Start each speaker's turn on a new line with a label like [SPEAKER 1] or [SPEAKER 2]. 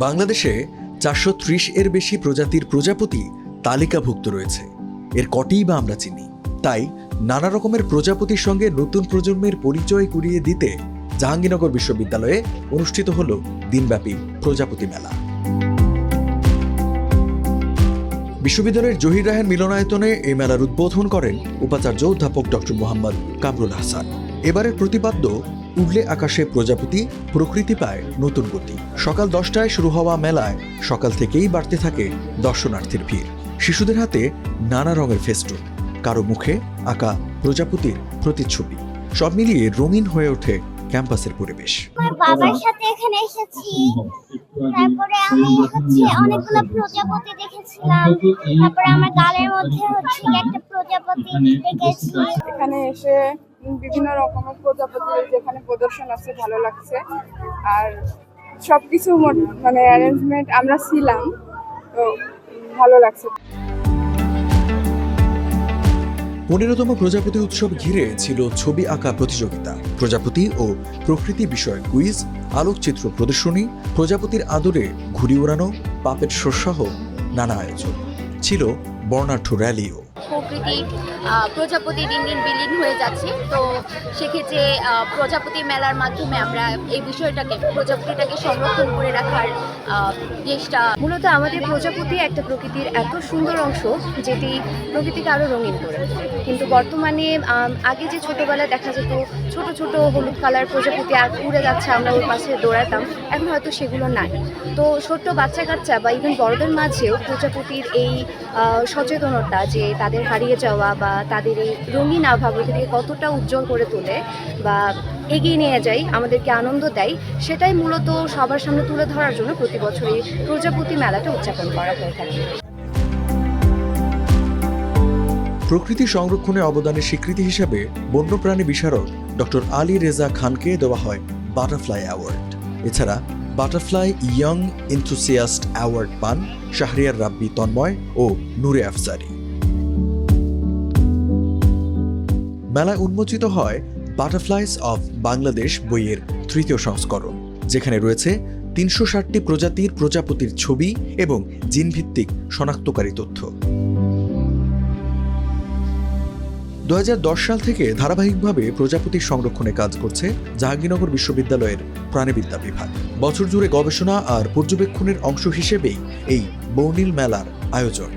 [SPEAKER 1] বাংলাদেশে 430 এর বেশি প্রজাতির প্রজাপতি তালিকাভুক্ত রয়েছে। এর কটিই বা আমরা চিনি। তাই নানা রকমের প্রজাপতির সঙ্গে নতুন প্রজন্মের পরিচয় করিয়ে দিতে জাহাঙ্গীরনগর বিশ্ববিদ্যালয়ে অনুষ্ঠিত হলো দিনব্যাপী প্রজাপতি মেলা। বিশ্ববিদ্যালয়ের জহির রায়হান মিলনায়তনে এই মেলার উদ্বোধন করেন উপাচার্য অধ্যাপক ডক্টর মোহাম্মদ কামরুল হাসান। এবারের প্রতিপাদ্য উড়লে আকাশে প্রজাপতি, প্রকৃতি পায় নতুন গতি। সকাল 10টায় শুরু হওয়া মেলায় সকাল থেকেই বাড়তে থাকে দর্শনার্থীর ভিড়। শিশুদের হাতে নানা রঙের ফেস্টুন, কারো মুখে আঁকা প্রজাপতির প্রতিচ্ছবি। সব মিলিয়ে রঙিন হয়ে ওঠে ক্যাম্পাসের পরিবেশ।
[SPEAKER 2] বাবার সাথে এখানে এসেছি, তারপরে আমি অনেকগুলো প্রজাপতি দেখেছিলাম, তারপরে আমার গালের মধ্যে একটা প্রজাপতি দেখেছি।
[SPEAKER 3] এখানে এসে বিভিন্ন রকমের প্রজাপতির যেখানে প্রদর্শন আছে ভালো লাগছে, আর সবকিছু মানে অ্যারেঞ্জমেন্ট আমরা ছিলাম, তো ভালো লাগছে।
[SPEAKER 1] 15তম প্রজাপতি উৎসব ঘিরে ছিল ছবি আঁকা প্রতিযোগিতা, প্রজাপতি ও প্রকৃতি বিষয়ক কুইজ, আলোকচিত্র প্রদর্শনী, প্রজাপতির আদরে ঘুড়ি ওড়ানো, পাপেট শো সহ নানা আয়োজন। ছিল বর্ণাঢ্য র্যালিও।
[SPEAKER 4] প্রজাপতি দিন দিন বিলীন হয়ে যাচ্ছে, তো সেক্ষেত্রে প্রজাপতি মেলার মাধ্যমে আমরা এই বিষয়টাকে, প্রজাপতিটাকে সংরক্ষণ করে রাখার চেষ্টা।
[SPEAKER 5] মূলত আমাদের প্রজাপতি একটা প্রকৃতির এত সুন্দর অংশ যেটি প্রকৃতিকে আরও রঙিন করে। কিন্তু বর্তমানে আগে যে ছোটোবেলায় দেখা যেত ছোট ছোট হলুদ কালার প্রজাপতি উড়ে যাচ্ছে, আমরা ওর পাশে দৌড়াতাম, এখন হয়তো সেগুলো নাই। তো ছোট্ট বাচ্চা কাচ্চা বা ইভেন বড়দের মাঝেও প্রজাপতির এই সচেতনতা যে তাদের হারিয়ে যাওয়া বা তাদের এই রঙিন আভা প্রকৃতিকে কতটা উজ্জ্বল করে তোলে বা এগিয়ে নিয়ে যায়, আমাদেরকে আনন্দ দেয়, সেটাই মূলত সবার সামনে তুলে ধরার জন্য প্রতি বছর এই প্রজাপতি মেলাটা উদযাপন করা হয়ে থাকে।
[SPEAKER 1] প্রকৃতি সংরক্ষণে অবদানের স্বীকৃতি হিসাবে বন্যপ্রাণী বিশারদ ডক্টর আলী রেজা খানকে দেওয়া হয় বাটারফ্লাই অ্যাওয়ার্ড। এছাড়া বাটারফ্লাই ইয়ং এনথুসিয়াস্ট অ্যাওয়ার্ড পান শাহরিয়ার রাব্বি তন্ময় ও নূরে আফজারি। মেলায় উন্মোচিত হয় বাটারফ্লাইস অফ বাংলাদেশ বইয়ের 3য় সংস্করণ, যেখানে রয়েছে 360টি প্রজাতির প্রজাপতির ছবি এবং জিনভিত্তিক শনাক্তকারী তথ্য। 2010 সাল থেকে ধারাবাহিকভাবে প্রজাপতি সংরক্ষণে কাজ করছে জাহাঙ্গীরনগর বিশ্ববিদ্যালয়ের প্রাণিবিদ্যা বিভাগ। বছর জুড়ে গবেষণা আর পর্যবেক্ষণের অংশ হিসেবেই এই বর্ণিল মেলার আয়োজন।